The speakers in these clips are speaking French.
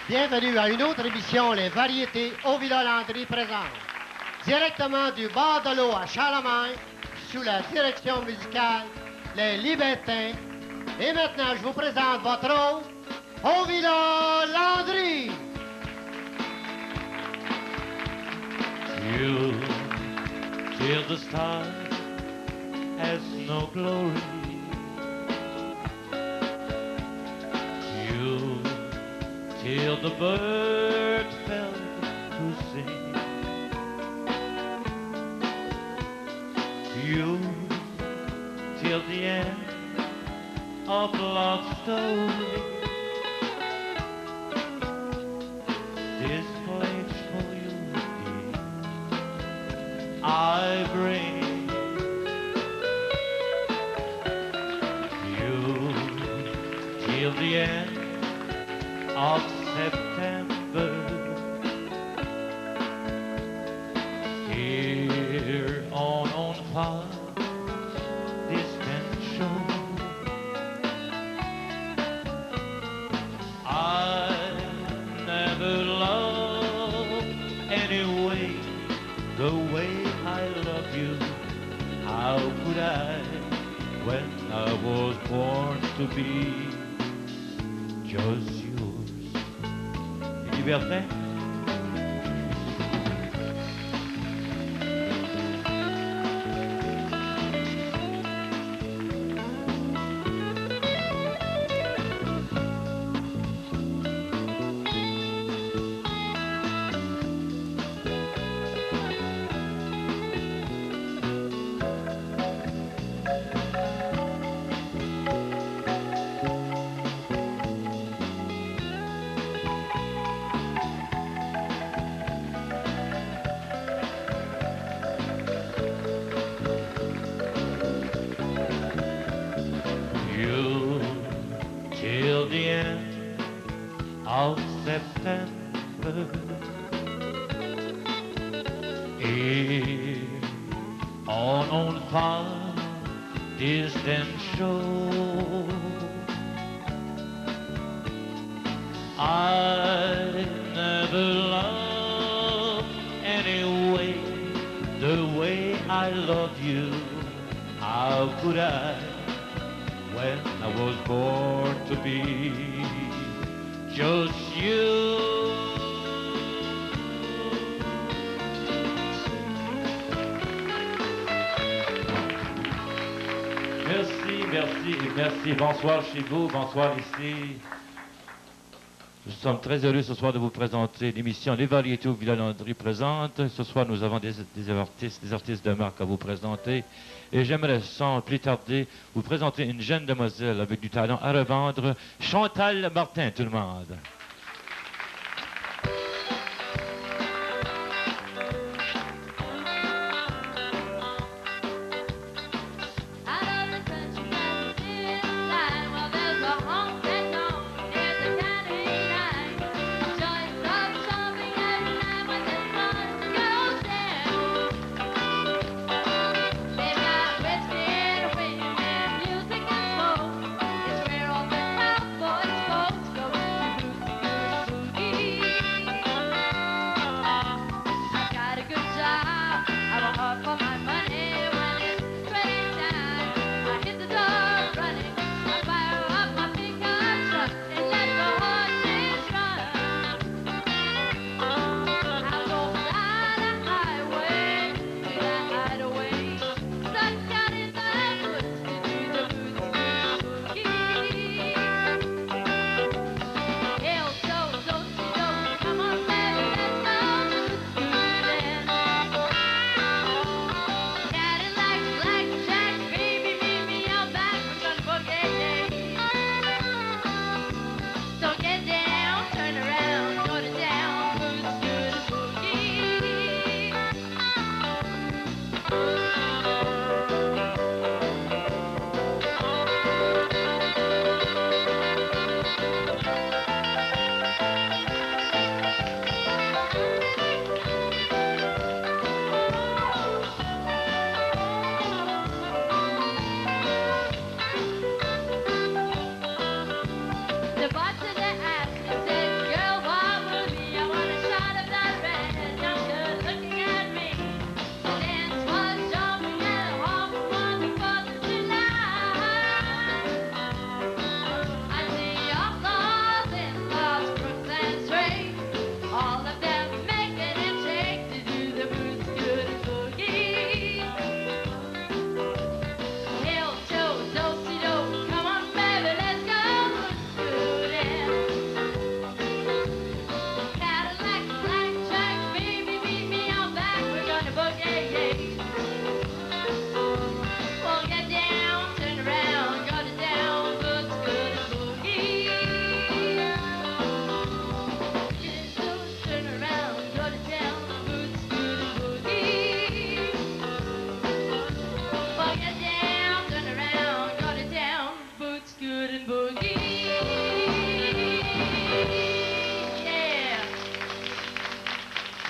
Bienvenue à une autre émission, Les Variétés au Villa Landry présente. Directement du bord de l'eau à Charlemagne, sous la direction musicale, Les Libertins. Et maintenant, je vous présente votre hôte, au Villa Landry. You, till the star has no glory. You, till the bird fell to sing. You, till the end of love's story. This place for you, dear, I bring. You, till the end of September, here on far distant shore. I never loved anyway the way I love you. How could I, when I was born to be just yours? Les Libertins. You, till the end of September, here on far distant shore. I never loved anyway the way I love you. How could I, when I was born to be just you? Merci. Bonsoir chez vous, bonsoir ici. Nous sommes très heureux ce soir de vous présenter l'émission Les Variétés au Villa Landry présente. Ce soir, nous avons des artistes de marque à vous présenter. Et j'aimerais, sans plus tarder, vous présenter une jeune demoiselle avec du talent à revendre, Chantal Martin, tout le monde.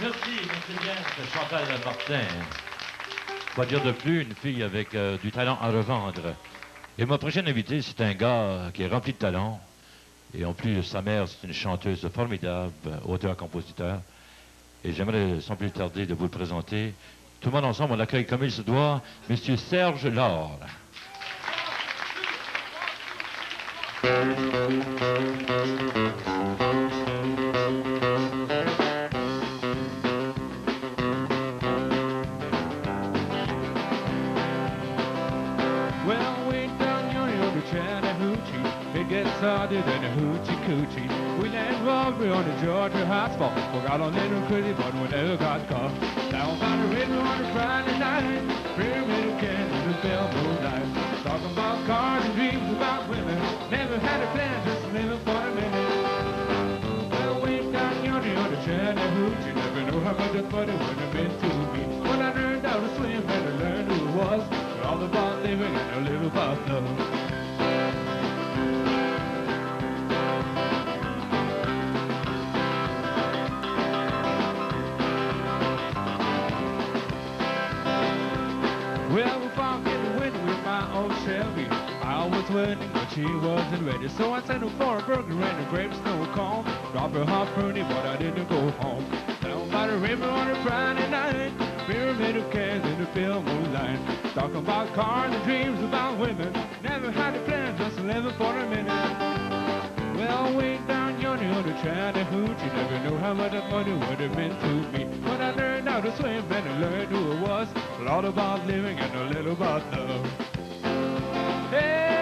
merci bien, c'est Chantal Martin. Quoi dire de plus, une fille avec du talent à revendre. Et mon prochain invité, c'est un gars qui est rempli de talent. Et en plus, sa mère, c'est une chanteuse formidable, auteur-compositeur. Et j'aimerais, sans plus tarder, de vous le présenter. Tout le monde ensemble, on l'accueille comme il se doit, Monsieur Serge Laure. Started in a hoochie coochie. We land robbery on the Georgia hotspot. Forgot a little crazy, but we never got caught. Down by the river on a Friday night. Pyramid of Kansas and Bell Moonlight. Talking about cars and dreams about women. Never had a plan, just living for a minute. Well, way down yonder on the Chattahoochee. Never know how much that money would have been to me. When I learned how to swim and I learned who it was. All about living and a little about love. Well, we found in the window with my old Chevy. I was waiting, but she wasn't ready. So I sent her for a burger and a grape snow cone. Dropped her hot pruny, but I didn't go home. Down by the river on a Friday night. Pyramid of cans in the pale moonlight. Talking about cars and dreams about women. Never had a plan, just living for a minute. Well, way down yonder on the Chattahoochee. Never knew how much that money would have meant to me. When I learned how to swim and I learned who it was. A lot about living and a little about love. Hey!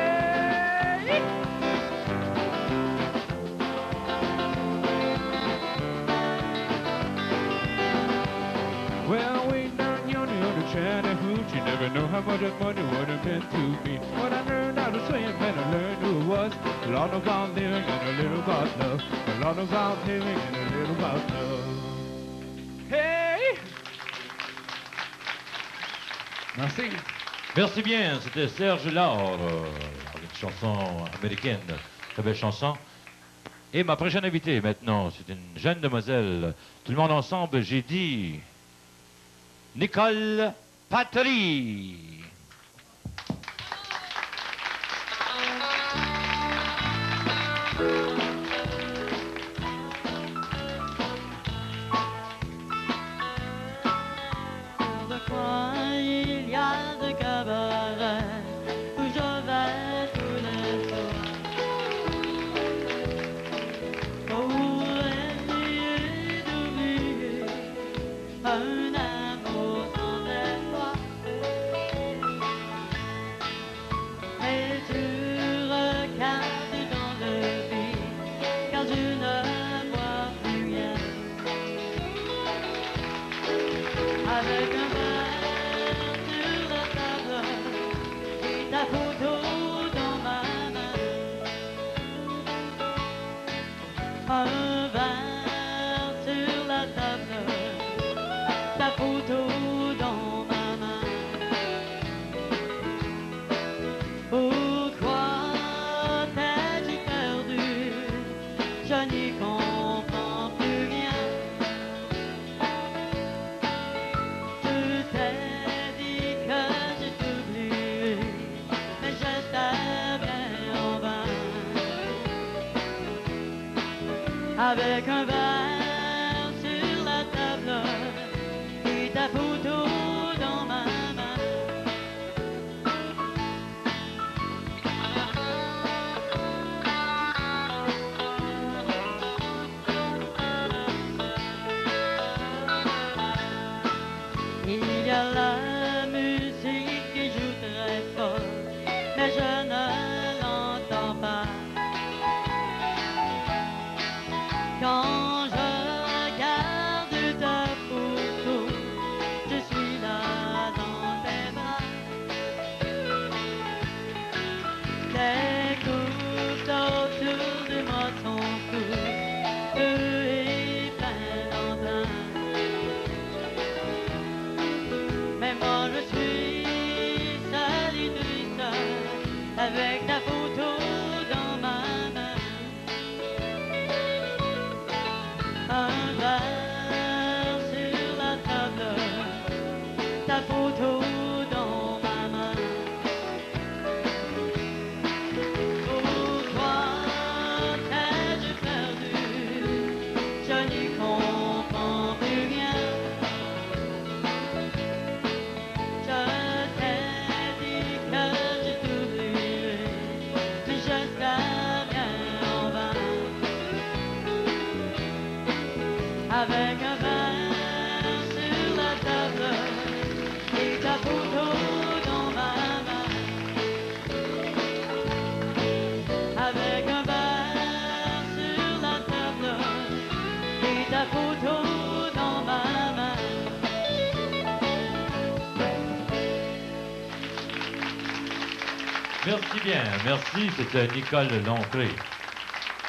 Well, way down yonder on the Chattahoochee. Never know how much that money would have meant to me. When I learned how to swim and I learned who it was. A lot about living and a little about love. A lot about living and a little about love. Hey! Merci. Merci bien, c'était Serge Laure, une chanson américaine, très belle chanson. Et ma prochaine invitée maintenant, c'est une jeune demoiselle. Tout le monde ensemble, j'ai dit Nicole Patry. Avec un verre sur la table et ta photo dans ma main. Il y a la musique qui joue très fort, mais je ne l'entends pas. Quand je regarde ta photo, je avec un verre sur la table et ta photo dans ma main. Avec un verre sur la table et ta photo dans ma main. Merci bien, merci, c'était Nicole Lompré.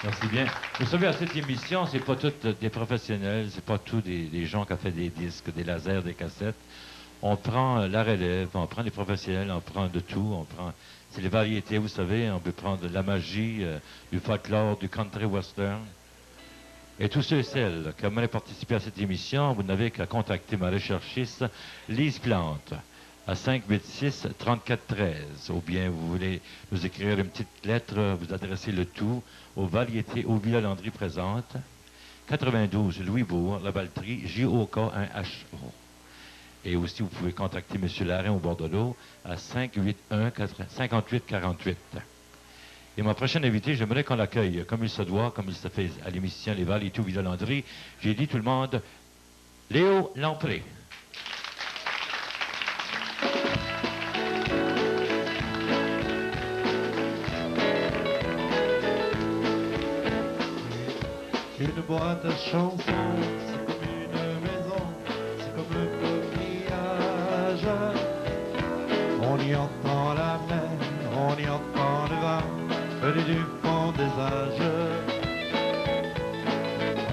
Merci bien. Vous savez, à cette émission, c'est pas tous des professionnels, c'est pas tous des gens qui ont fait des disques, des lasers, des cassettes. On prend la relève, on prend des professionnels, on prend de tout, c'est les variétés, vous savez, on peut prendre de la magie, du folklore, du country western. Et tous ceux et celles qui aimeraient participer à cette émission, vous n'avez qu'à contacter ma recherchiste, Lise Plante, à 586-3413. Ou bien vous voulez nous écrire une petite lettre, vous adressez le tout aux variétés au Villa Landry présente, 92 Louisbourg, La Valtrie, JOK1HO. Et aussi, vous pouvez contacter M. Larin au bord de l'eau à 581-5848. Et ma prochaine invitée, j'aimerais qu'on l'accueille comme il se doit, comme il se fait à l'émission Les Variétés au Villa Landry. J'ai dit tout le monde, Léo Lompré. Une boîte à chansons, c'est comme une maison, c'est comme un coquillage. On y entend la mer, on y entend le vent, venu du fond des âges.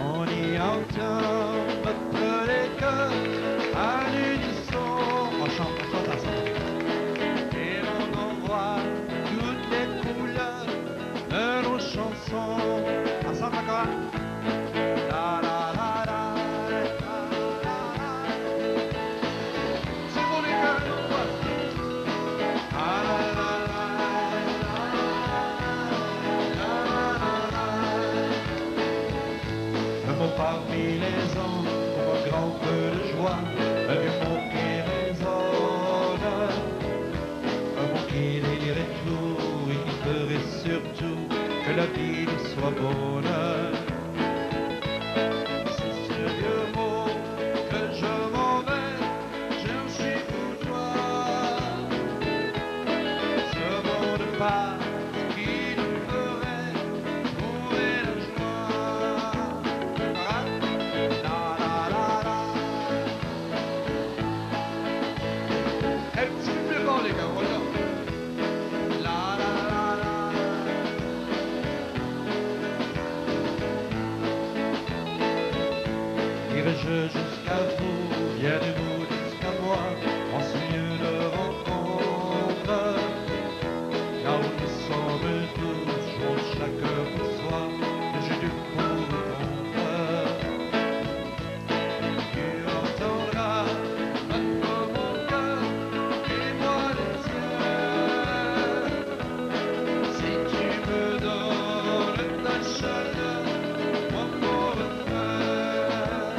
On y entend battre les cœurs à l'unisson. On chante ensemble. Et on en voit toutes les couleurs de nos chansons. Ensemble encore. Parmi les ans, pour un grand peu de joie, un vieux mot qui résonne, un mot qui dirait tout et qui ferait surtout que la vie nous soit bonne. C'est ce vieux mot que je m'en vais chercher pour toi. Ce mot de passe qui nous ferait trouver la joie. Irai-je jusqu'à vous, viendrez-vous jusqu'à moi, en ce lieu de rencontre, là où nous sommes tous, jouons chacun pour soi, le jeu du pour ou contre. Tu entendras battre mon cœur et moi le tien. Si tu me donnes ta chaleur, mon pauvre frère.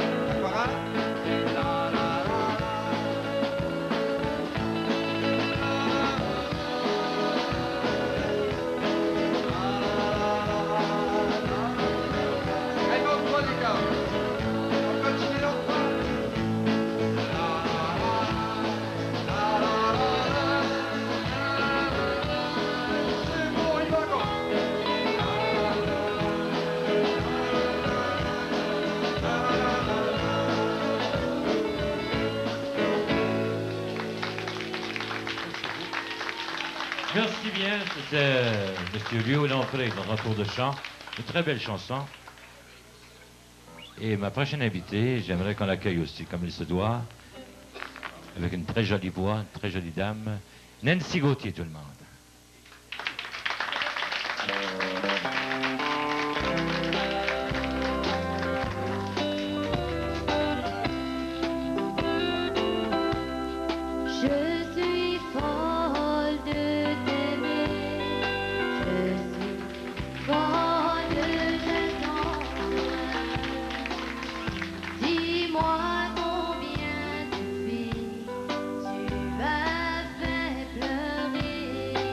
Merci bien, c'était M. Léo Lompré dans un tour de chant. Une très belle chanson. Et ma prochaine invitée, j'aimerais qu'on l'accueille aussi comme il se doit, avec une très jolie voix, une très jolie dame, Nancy Gauthier, tout le monde. Je suis folle de t'aimer, je suis folle de t'attendre. Dis-moi combien de filles tu as fait pleurer.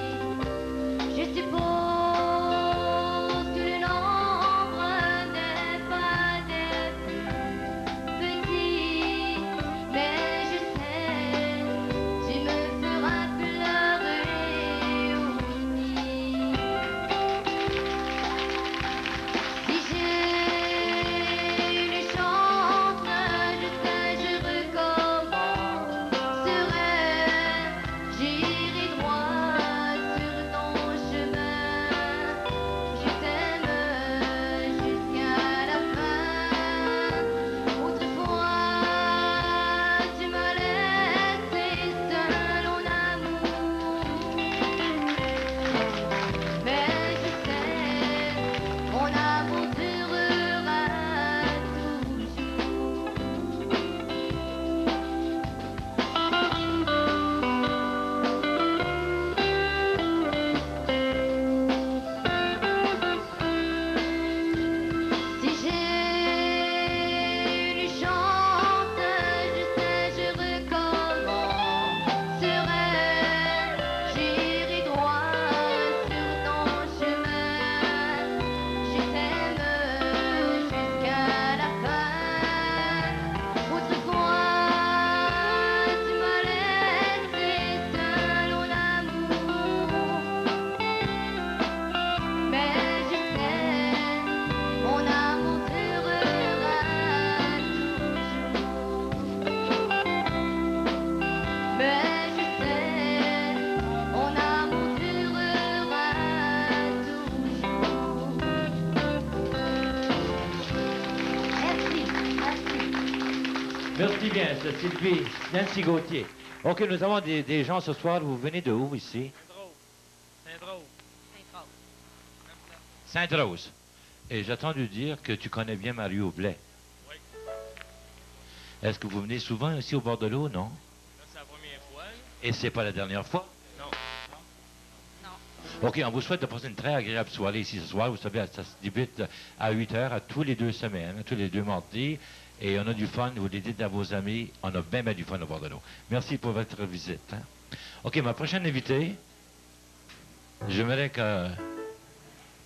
Merci bien, c'est Sylvie, Nancy Gauthier. OK, nous avons des gens ce soir. Vous venez de où ici? Sainte-Rose. Et j'ai entendu dire que tu connais bien Mario Blais. Oui. Est-ce que vous venez souvent ici au bord de l'eau, non? Là, c'est la première fois. Et c'est pas la dernière fois? Non. OK, on vous souhaite de passer une très agréable soirée ici ce soir. Vous savez, ça se débute à 8 heures, à tous les 2 semaines, tous les 2 mardis. Et on a du fun, vous le dites à vos amis, on a bien du fun au bord de l'eau. Merci pour votre visite. Hein? OK, ma prochaine invitée, j'aimerais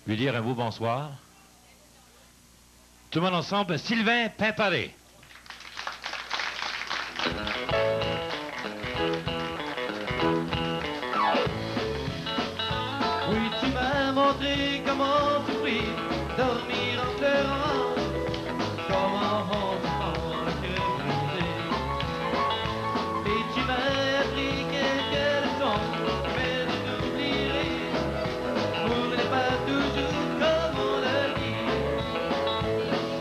lui dire un beau bonsoir. Tout le monde ensemble, Sylvain Pimparé. Oui, tu m'as montré comment souffrir, dormir en pleurant, comment on se sent que brisé. Et tu m'as appris quelques leçons, mais je t'oublierai. L'amour n'est pas toujours comme on le dit.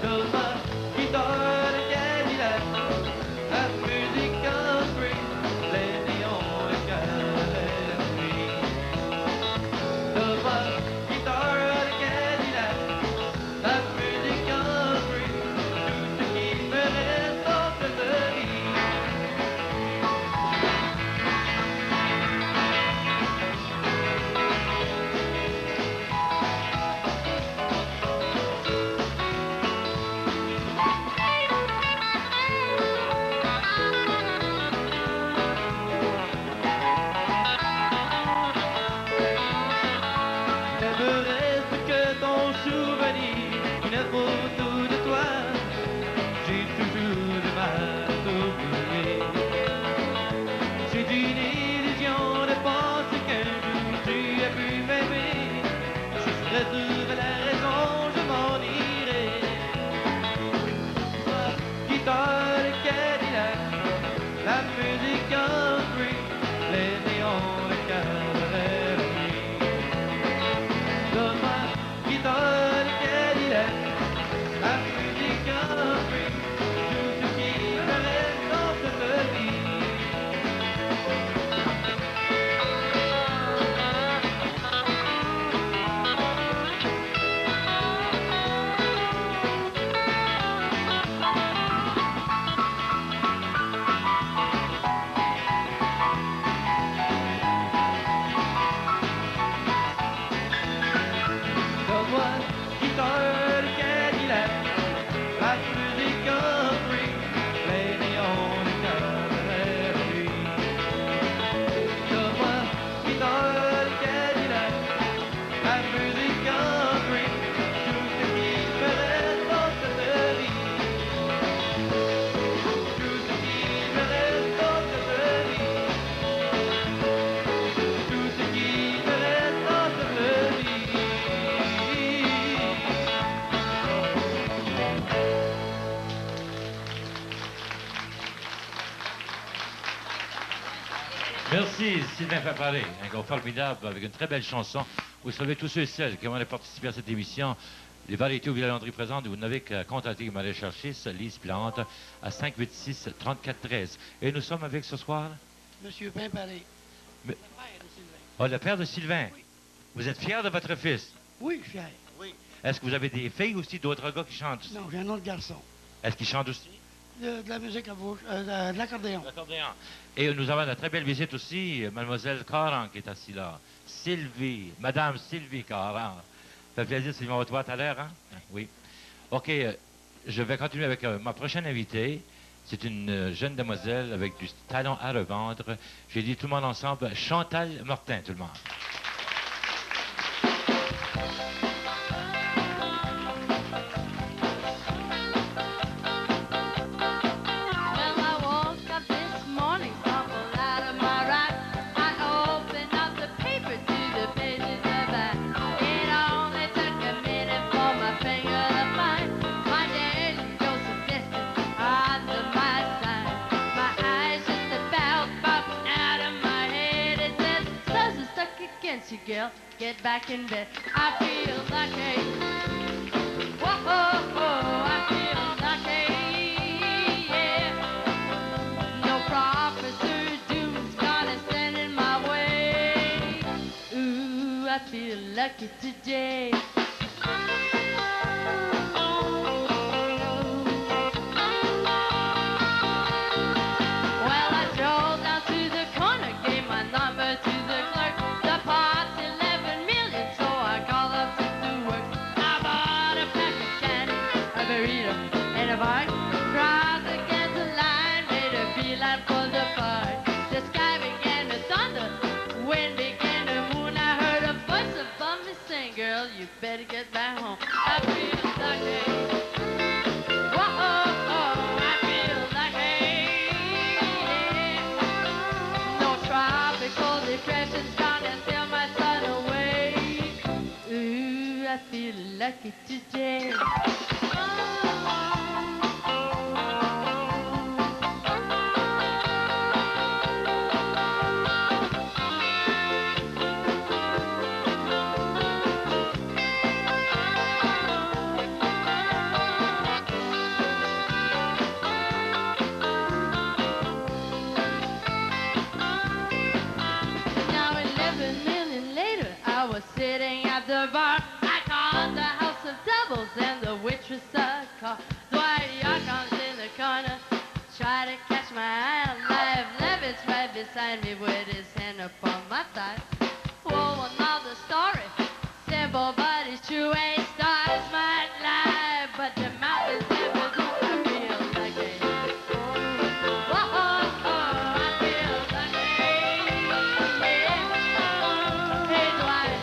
Dans ma guitare de Cadillac, la musique country, les néons et cavalerie. Dans ma guitare de Cadillac, la musique country, tout ce qui me reste en cette vie. Ne me reste que ton souvenir, une photo de toi. J'ai toujours du mal à t'oublier. C'est une illusion de penser qu'un jour tu as pu m'aimer. Si je retrouve la raison, je m'en irai. Ma guitare de Cadillac, la musique country, les néons de cavalerie. Dans ma guitare de Cadillac, la musique country, tout ce qui me reste dans cette vie. Donne-moi guitare de Cadillac, la musique country, les néons de cavalerie. Donne-moi guitare de Cadillac, la musique country, tout ce qui me reste dans cette vie. Tout ce qui me reste dans cette vie. Tout ce qui me reste dans cette vie. Merci, Sylvain Pimparé, un gars formidable avec une très belle chanson. Vous savez, tous ceux et celles qui ont participé à cette émission, les variétés au Villa Landry présentes, vous n'avez qu'à contacter Marie Cherchis, Lise Plante, à 586-3413. Et nous sommes avec ce soir? Monsieur Pimparé. Mais- Le père de Sylvain. Oh, le père de Sylvain. Oui. Vous êtes fier de votre fils? Oui, je suis fier. Est-ce que vous avez des filles aussi, d'autres gars qui chantent aussi? Non, j'ai un autre garçon. Est-ce qu'ils chantent aussi? De la musique à bouche, de l'accordéon. L'accordéon. Et nous avons la très belle visite aussi, Mademoiselle Caran qui est assise là. Sylvie, Madame Sylvie Caran. Ça fait plaisir, Sylvie, on va te voir tout à l'heure, hein? Oui. OK, je vais continuer avec ma prochaine invitée. C'est une jeune demoiselle avec du talent à revendre. J'ai dit tout le monde ensemble, Chantal Martin, tout le monde. Well, I woke up this morning, stumbled out of my ride. I opened up the paper to the pages of that. It only took a minute for my finger to find my daily dose of distance under my side. My eyes just about popped out of my head. It says, "Susan's stuck against you, girl. Get back in bed." I feel lucky. Whoa, I feel lucky. Yeah. lucky today. Well, I drove down to the corner, gave my number to the clerk. The pot's 11 million, so I called up to do work. I bought a pack of candy, a burrito, and a bite. Crossed against the line, made a beeline for the park. The sky began to thunder, wind began to moon. I heard a voice above me saying, girl, you better get back home. I feel lucky. Depression's gonna steal my son away. Ooh, I feel lucky today. Sitting at the bar, I called the house of doubles and the waitress called. Dwight York comes in the corner, try to catch my eye. Live Levitt's right beside me with his hand upon my thigh. Whoa, another story, simple but it's true. A stars might lie, but the mountains never do. I feel lucky. Whoa, I feel lucky. Yeah. Hey, Dwight.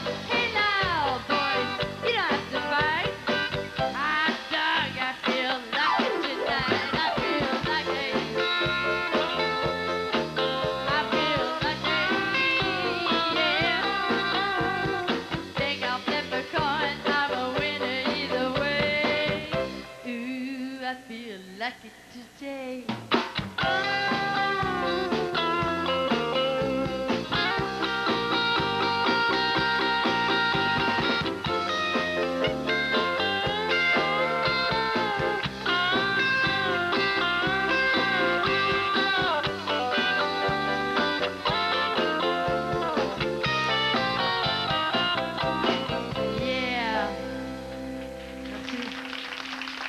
Lucky today.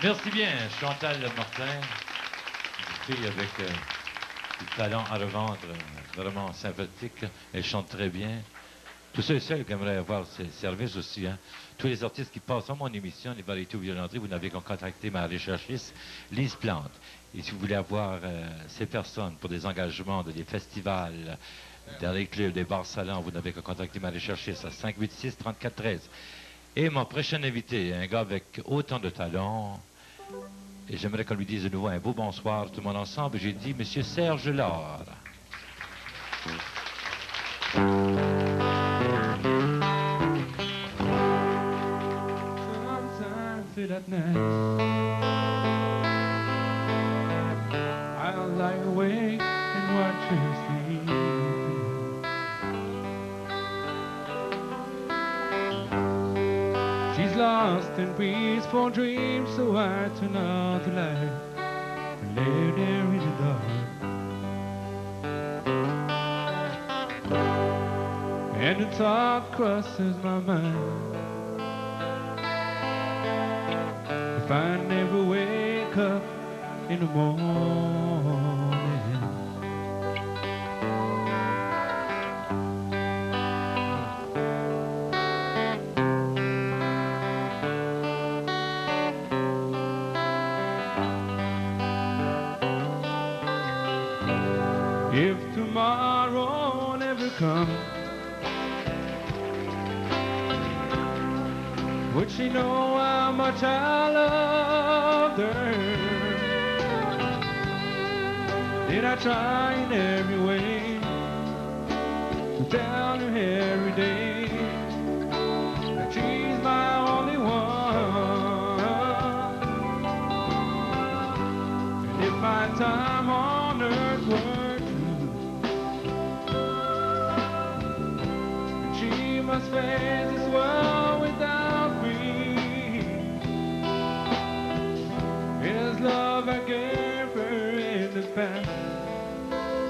Merci bien, Chantal Martin, une fille avec du talent à revendre, vraiment sympathique. Elle chante très bien. Tous ceux et celles qui aimeraient avoir ces services aussi, hein. Tous les artistes qui passent dans mon émission, les variétés ou violenteries, vous n'avez qu'à contacter ma recherchiste, Lise Plante. Et si vous voulez avoir ces personnes pour des engagements de des festivals, dans les clubs, des bars salons, vous n'avez qu'à contacter ma recherchiste à 586-3413. Et mon prochain invité, un gars avec autant de talent. Et j'aimerais qu'on lui dise de nouveau un beau bonsoir, tout le monde ensemble. J'ai dit, Monsieur Serge Lard. Sometimes late at night I'll lie awake and watch her sleep. She's lost in peaceful dreams, so I turn out the light and lay her there in the dark. And the thought crosses my mind, if I never wake up in the morning, if tomorrow never comes, would she know how much I loved her? Did I try in every way to tell her every day that she's my only one? And if my time on earth were true, she must face this world without me. Is love I gave her in the past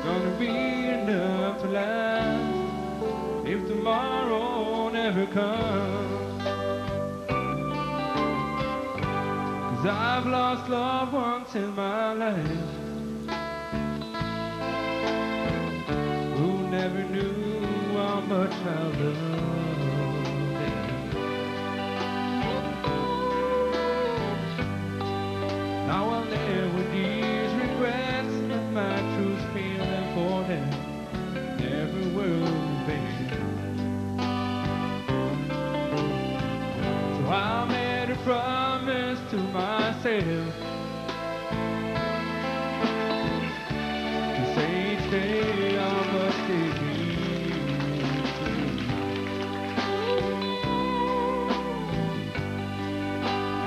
gonna be enough to last if tomorrow never ever come. 'Cause I've lost loved ones in my life who never knew how much I loved them. Now I'll live with these regrets, but my true feeling for them never will fade. So I made a promise to myself to say each day how much they mean to me.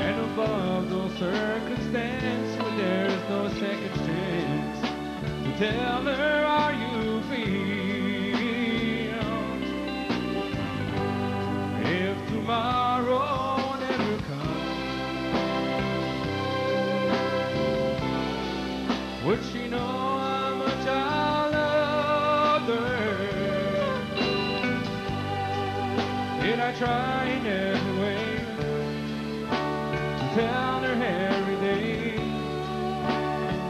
And above those circumstances, when there's no second chance, to tell her how you feel. If tomorrow never comes, would she know how much I loved her? Did I try in every way to tell her every day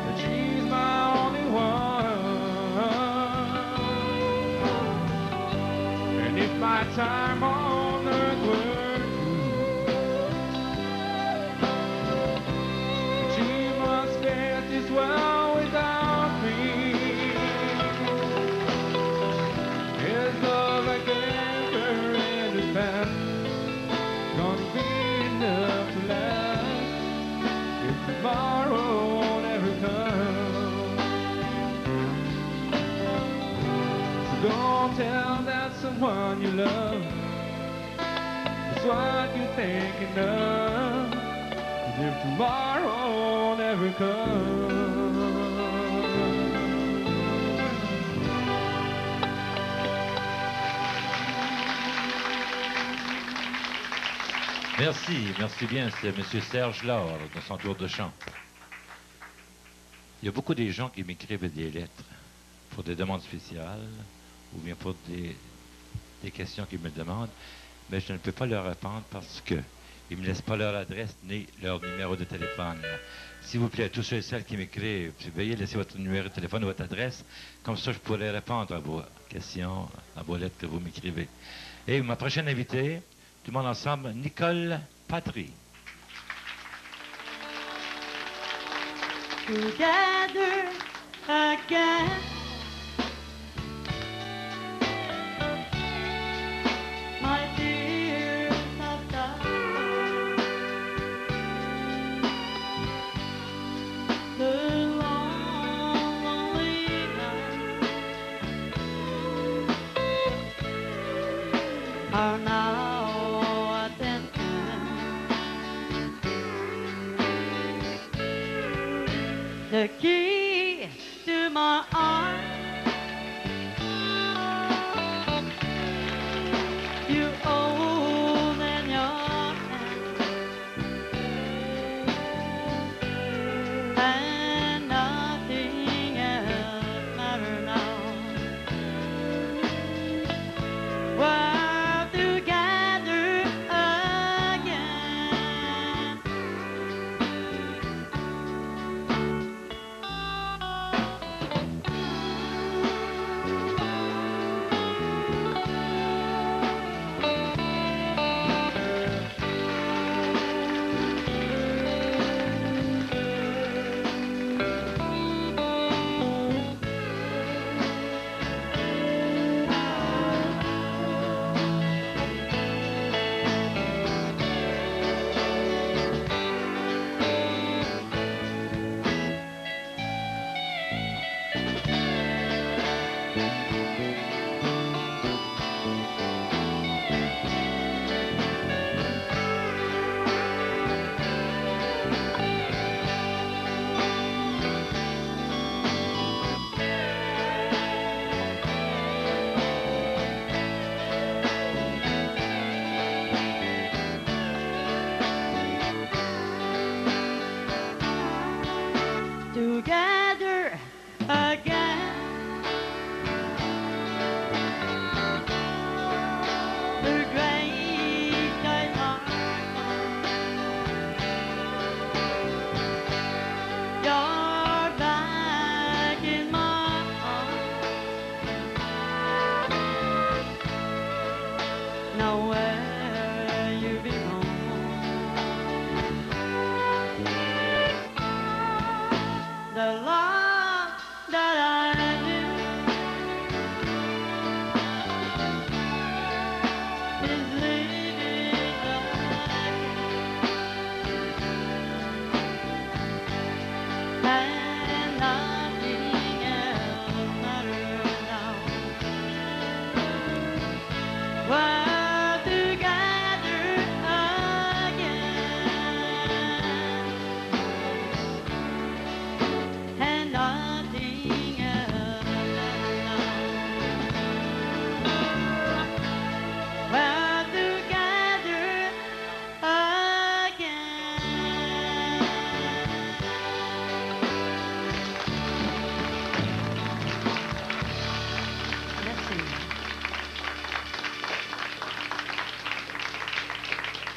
that she's my only one? And if my time on earth were through, she must fare this well without me. His love I gave her in his past gonna be enough to last if tomorrow never comes. So don't tell that someone you love it's what you're thinking of. 'Cause if tomorrow never comes. Merci, merci bien. C'est M. Serge Laure dans son tour de chant. Il y a beaucoup de gens qui m'écrivent des lettres pour des demandes spéciales ou bien pour des questions qu'ils me demandent, mais je ne peux pas leur répondre parce qu'ils ne me laissent pas leur adresse ni leur numéro de téléphone. S'il vous plaît, tous ceux et celles qui m'écrivent, veuillez laisser votre numéro de téléphone ou votre adresse, comme ça je pourrai répondre à vos questions, à vos lettres que vous m'écrivez. Et ma prochaine invitée, tout le monde ensemble, Nicole Patry. Together again. My tears have died. The lonely nights are now at an end. The key to my heart you hold in your hand, and nothing else matters now. We're together again.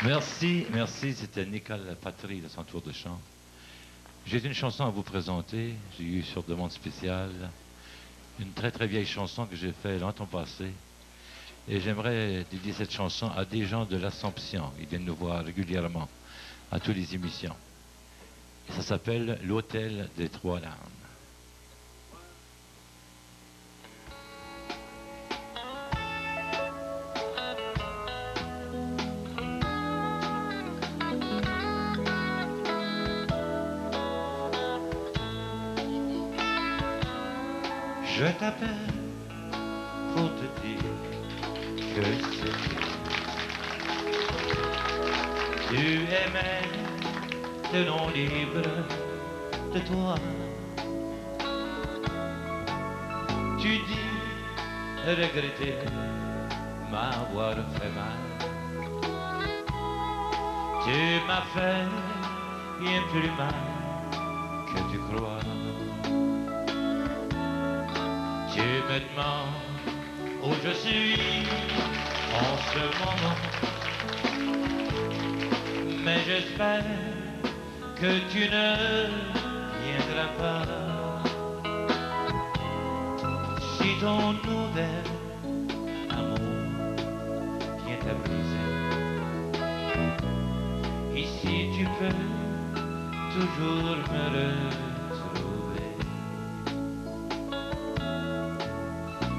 Merci, merci. C'était Nicole Patry de son tour de chant. J'ai une chanson à vous présenter. J'ai eu sur demande spéciale une très très vieille chanson que j'ai faite longtemps passé. Et j'aimerais dédier cette chanson à des gens de l'Assomption. Ils viennent nous voir régulièrement à toutes les émissions. Et ça s'appelle l'Hôtel des Trois Landes. Je t'appelle pour te dire que c'est tu aimais le nom libre de toi. Tu dis regretter m'avoir fait mal. Tu m'as fait bien plus mal que tu crois. Tu me demandes où je suis en ce moment, mais j'espère que tu ne viendras pas. Si ton nouvel amour vient à briser, ici tu peux toujours me retrouver.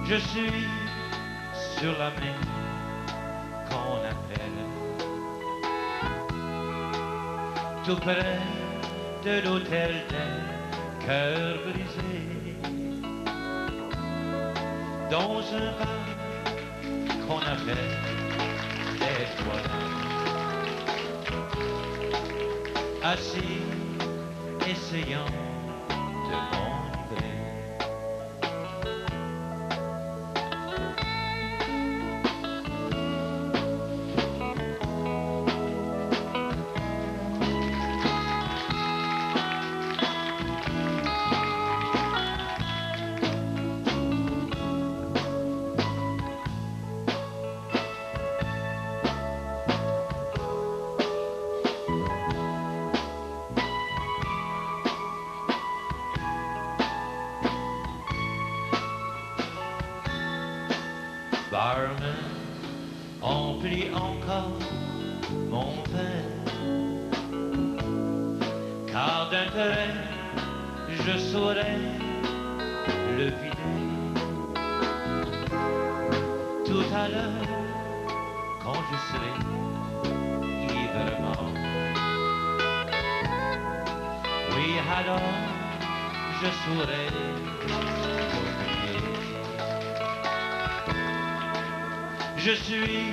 Je suis sur la mer qu'on appelle, tout près de l'hôtel des cœurs brisés, dans un bar qu'on appelle les Trois Landes, assis, essayant de m'enivrer. Barman, emplis encore mon verre, car d'un trait je saurais le vider. Tout à l'heure, quand je serai ivre mort, oui alors je saurai oublier. Je suis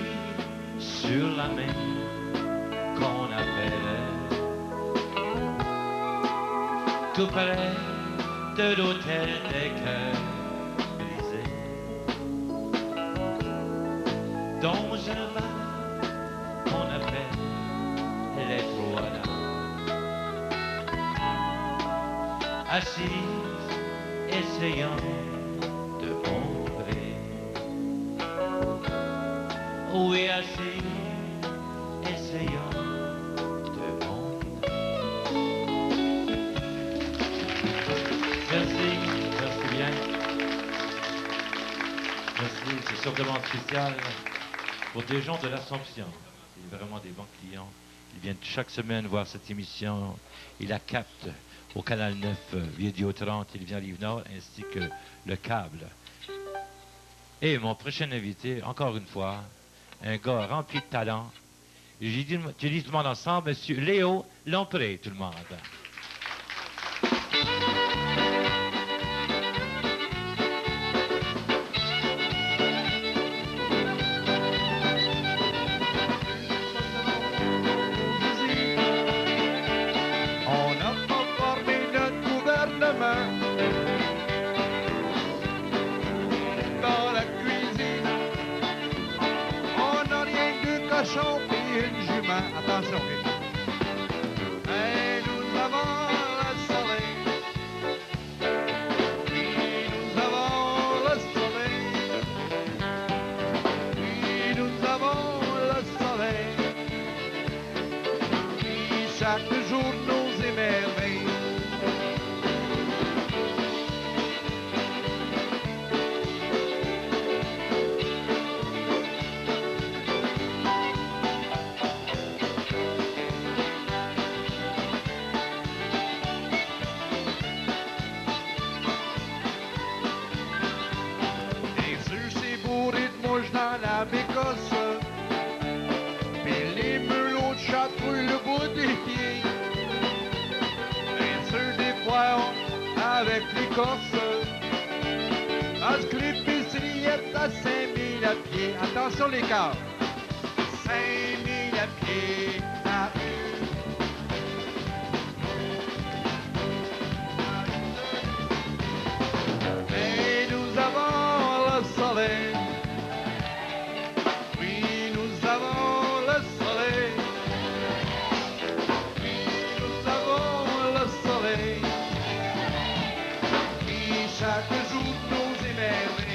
sur la mer qu'on appelle, tout près de l'hôtel des cœurs brisés, dans un bar qu'on appelle les Trois Landes, assis, essayant de m'ouvrir. Oui, assis, essayant de m'enivrer. Merci, merci bien. Merci, c'est sur demande spéciale pour des gens de l'Assomption. C'est vraiment des bons clients. Ils viennent chaque semaine voir cette émission. Ils la captent au Canal 9, Vidéo 30, ils viennent à Rive-Nord, ainsi que le câble. Et mon prochain invité, encore une fois, un gars rempli de talent. J'ai dit tout le monde ensemble, monsieur Léo Lompré, tout le monde. On n'a pas formé notre gouvernement dans la cuisine. On n'a rien que cochon et une jument. Attention, OK. Mais nous avons le soleil. Oui, nous avons le soleil. Oui, nous avons le soleil. l'Écosse. Puis les mulots de chatouillent le bout des pieds. Et ceux des poires avec l'écorce. Parce que l'épicerie est à 5000 à pied. Attention les cars. 5000 à pied. Et nous avons le soleil. Oui, nous avons le soleil. Oui, nous avons le soleil. Qui chaque jour nous émerveille.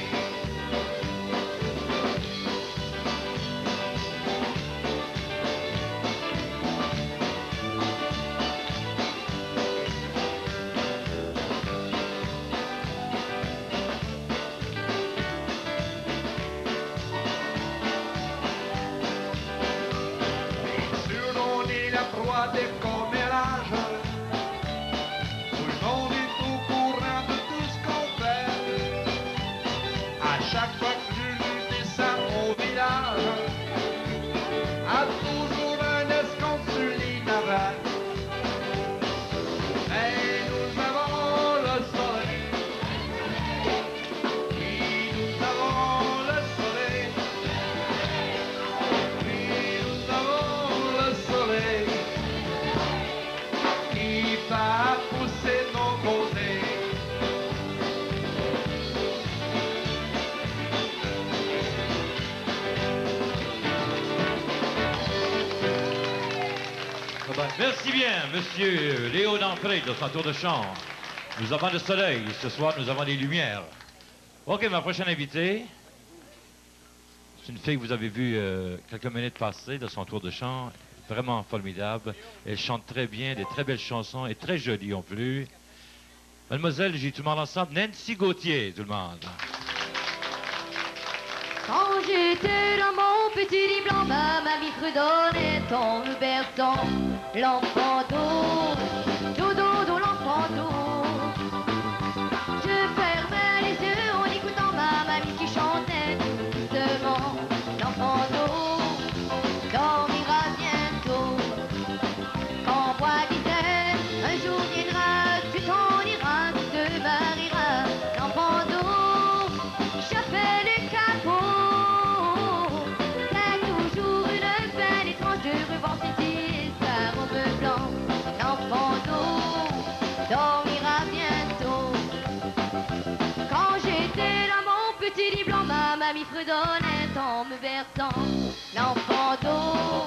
Des commérages. Tout le monde est au courant de tout ce qu'on fait. À chaque fois que je descends au village, a toujours un escompte sur les navages. Et nous avons le soleil. Oui, nous avons le soleil. Oui, nous avons le soleil. Va pousser mon côté. Merci bien, monsieur Léo Dampré de son tour de chant. Nous avons le soleil, ce soir nous avons les lumières. OK, ma prochaine invitée, c'est une fille que vous avez vue quelques minutes passer de son tour de chant. Vraiment formidable. Elle chante très bien, des très belles chansons et très jolie en plus. Mademoiselle, j'ai tout le monde ensemble. Nancy Gauthier, tout le monde. Quand j'étais dans mon petit lit blanc, ma mamie fredonnait dans le berceau. L'enfant d'eau, dodo, l'enfant d'eau. Je fermais les yeux en écoutant ma mamie qui chantait doucement. L'enfant d'eau dormira bientôt. Quand moi disais, un jour viendra, tu t'en iras, tu te marieras. L'enfant d'eau, j'appelle le capot. C'est toujours une peine étrange de revoir cette sa robe blanche. L'enfant d'eau dormira bientôt. Quand j'étais dans mon petit lit blanc, ma mamie fredonnait en me berçant. L'enfant d'eau,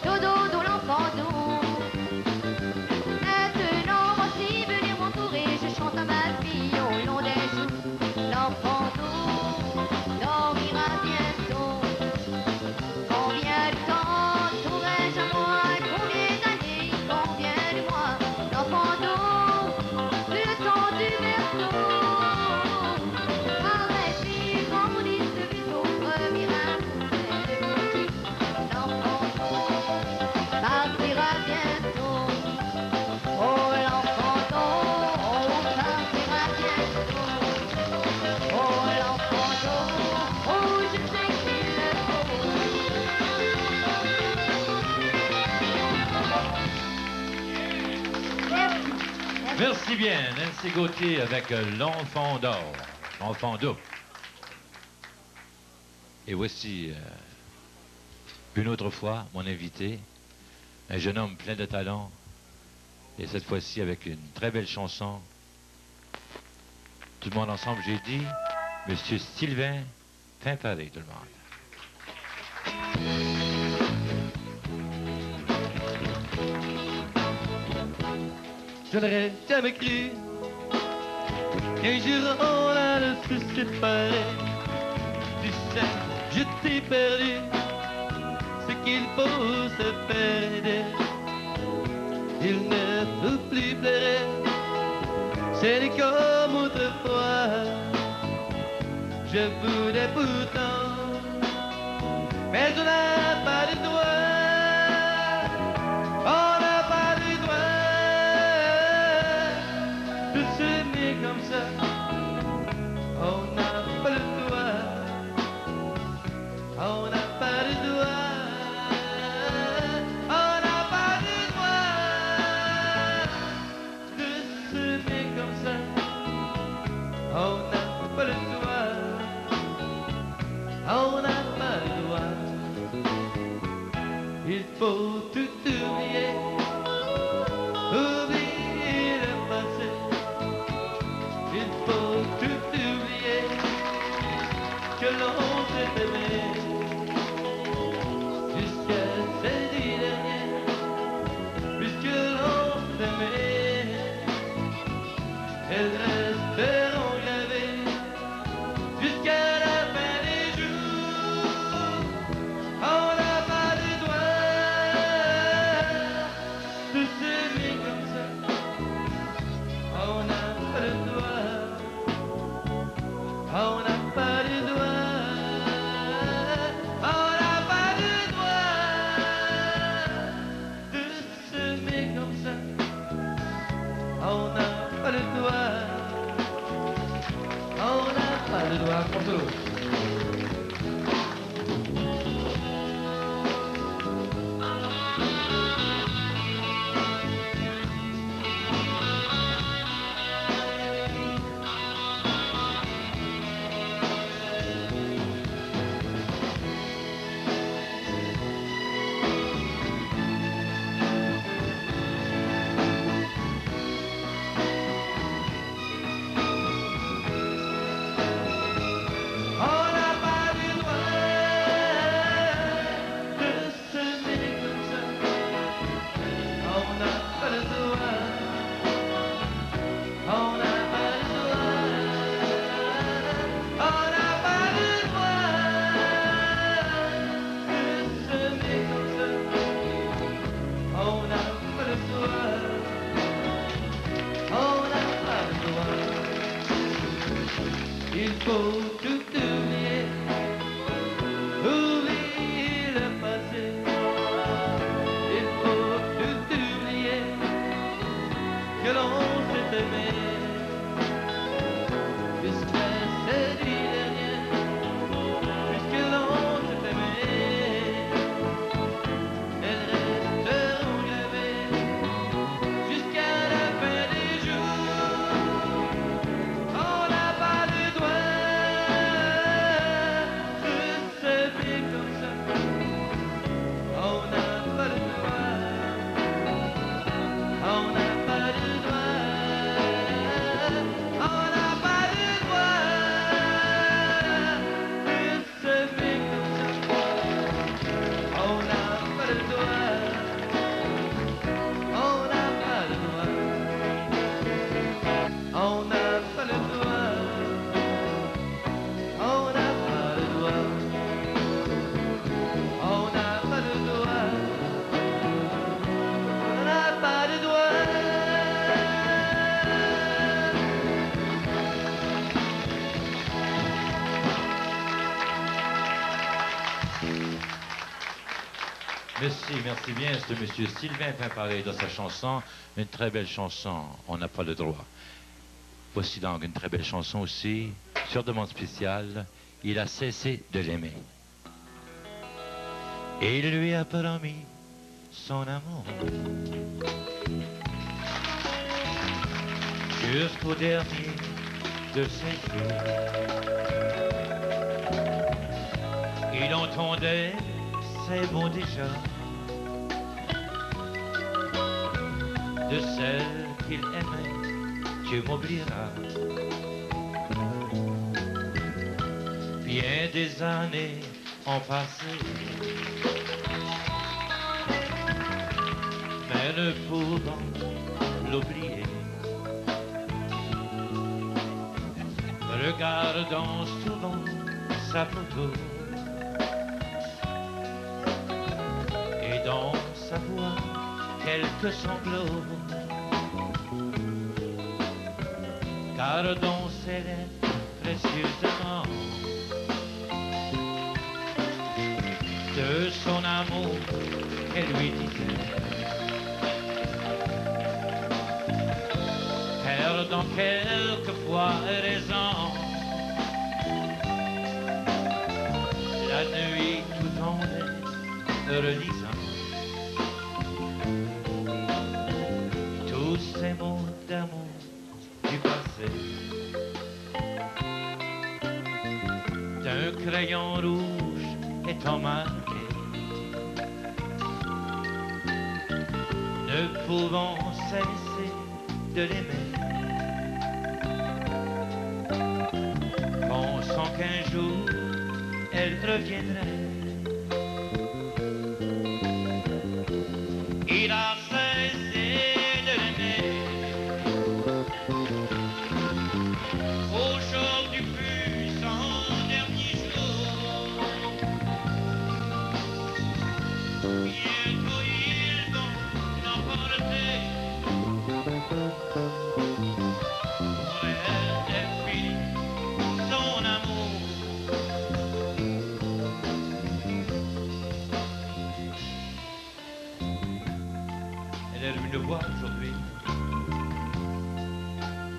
dodo, l'enfant d'eau. Maintenant, voici venir m'entourer, je chante à ma fille au long des joues. L'enfant d'eau dormira bientôt. Combien de temps t'aurais-je à moi? Combien d'années? Combien de mois? L'enfant d'eau, le temps du berceau. Arrête, fille, grandisse vite au premier amour, c'est le petit. L'enfant d'eau partira bientôt. Oh, l'enfant d'eau, oh, partira bientôt. Oh, l'enfant d'eau, oh, je sais qu'il le faut. Merci. Merci bien, Nancy Gauthier avec l'enfant d'or, l'enfant d'eau. Et voici une autre fois mon invité, un jeune homme plein de talent, et cette fois-ci avec une très belle chanson. Tout le monde ensemble, j'ai dit, Monsieur Sylvain Finparé, tout le monde. Je n'aurais jamais cru qu'un jour on allait se séparer. Tu sais, je t'ai perdu ce qu'il faut se perdre. Il ne faut plus pleurer, c'est comme autrefois. Je voulais pourtant, mais on n'a pas de droit. On n'a pas le droit de s'aimer comme ça. On n'a pas le droit. On n'a elles resteront gravées jusqu'à la fin des jours. On n'a pas le droit de s'aimer comme ça. On n'a pas le droit. On n'a pas le droit. On n'a pas le droit de s'aimer comme ça. On n'a pas le droit. On n'a pas le droit. Contrôle. On n'a pas le droit de s'aimer comme ça. On n'a pas le droit. On n'a pas le droit. On n'a pas le droit de s'aimer comme ça. On n'a pas le droit. On n'a pas le droit. Il faut tout oublier, oublier le passé. Il faut tout oublier, que l'on s'est aimé. Puisque c'est du dernier, puisque l'on s'est aimé, elles resteront gravées jusqu'à la fin des jours. On n'a pas le droit de s'aimer comme ça. On n'a pas le droit. On n'a pas le droit. On n'a pas le droit de s'aimer comme ça. On n'a pas le droit. On n'a pas le droit. On n'a pas le droit. On n'a pas le droit. On n'a pas le droit. On n'a pas le droit. Merci bien. C'est monsieur Sylvain Pimparé dans sa chanson, une très belle chanson, On n'a pas le droit. Voici donc une très belle chanson aussi, sur demande spéciale, Il a cessé de l'aimer. Et il lui a promis son amour jusqu'au dernier de ses jours. Il entendait ses mots déjà de celle qu'il aimait, tu m'oublieras. Bien des années ont passé, mais ne pouvant l'oublier, regardant souvent sa photo, et dans sa voix quelques sanglots, car dans ses lèvres précieusement de son amour qu'elle lui disait, perdant quelquefois raison, la nuit tout en les relisant, tous ces mots d'amour du passé, d'un crayon rouge étant marqué, ne pouvant cesser de l'aimer, pensant qu'un jour elle reviendrait. Il a cessé de l'aimer, toi aujourd'hui.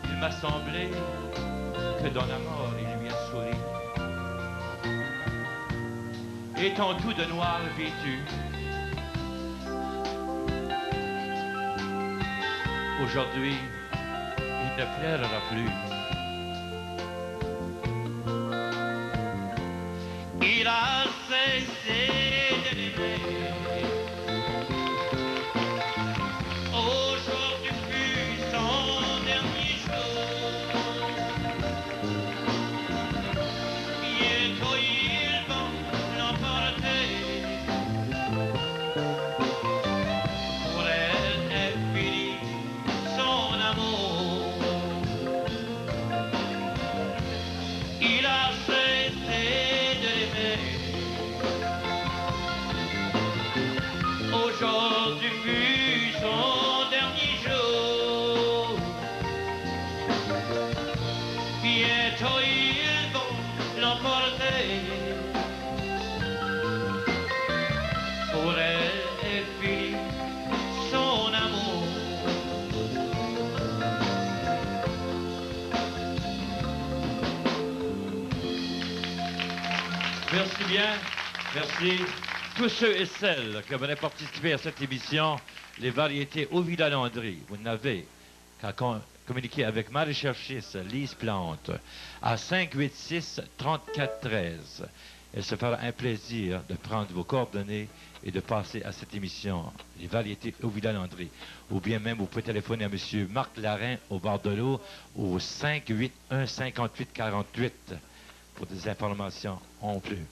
Il m'a semblé que dans la mort il lui a souri. Étant tout de noir vêtu, aujourd'hui il ne pleurera plus. Il a cessé de l'aimer. Aujourd'hui fut son dernier jour. Bientôt ils vont l'emporter. Pour elle est fini son amour. Il a cessé de l'aimer. Aujourd'hui fut son dernier jour. Bientôt ils vont l'emporter. Pour elle est fini son amour. Merci bien. Merci. Tous ceux et celles qui venaient participer à cette émission, les variétés au Villa Landry, vous n'avez qu'à communiquer avec ma recherchiste Lise Plante à 586-3413. Elle se fera un plaisir de prendre vos coordonnées et de passer à cette émission, les variétés au Villa Landry. Ou bien même, vous pouvez téléphoner à M. Marc Larin au bord de l'eau au 581-5848 pour des informations en plus.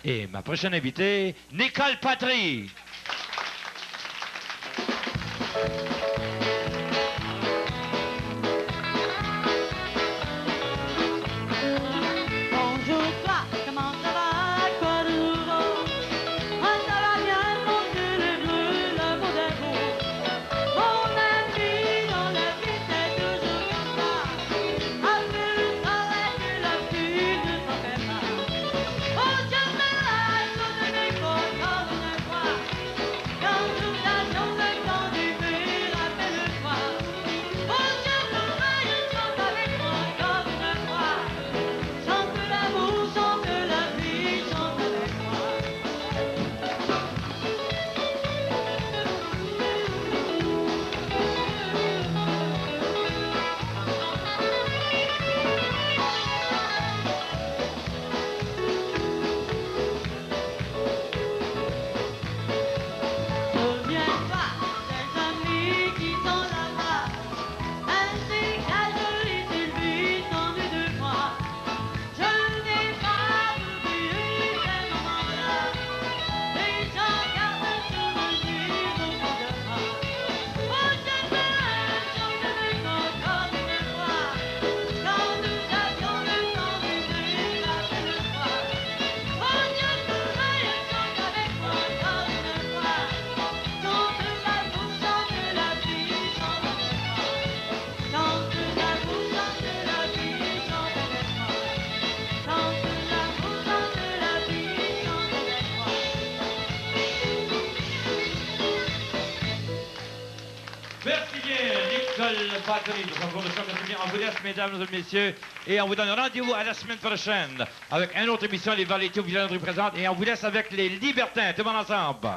Et ma prochaine invitée, Nicole Patry. Bonjour toi, comment ça va, quoi de nouveau? Moi ça va bien, mon Dieu, le bleu, le beau des beaux. Mon ami, dans la vie c'est toujours comme ça. Un peu le soleil, puis la pluie ne s'en fait pas. Oh, je me lâche, je ne m'écoute pas une fois. Quand toute la journée, quand du bruit, rappelle-toi. Oh, je voudrais une chante avec moi, comme une fois. Chante l'amour, chante la vie, chante avec moi. Souviens-toi des amis qui sont là-bas, ainsi qu'à jolie Sylvie, sans doute de moi. Je n'ai pas oublié ces moments-là, les gens gardent souvenirs au fond de moi. Oh, je veux chanter avec encore une fois, quand nous avions le temps d'aimer, rappelle-toi. Oh, je voudrais chanter avec moi encore une fois, chante l'amour, chante la vie, chante avec moi. Chante l'amour, chante la vie, chante avec moi. Chante l'amour, chante la vie, chante avec moi. Merci bien, Nicole Patry. Merci bien. On vous laisse, mesdames et messieurs, et on vous donne rendez-vous à la semaine prochaine avec une autre émission, les variétés au Villa Landry présente, et on vous laisse avec les Libertins. Tout le monde ensemble.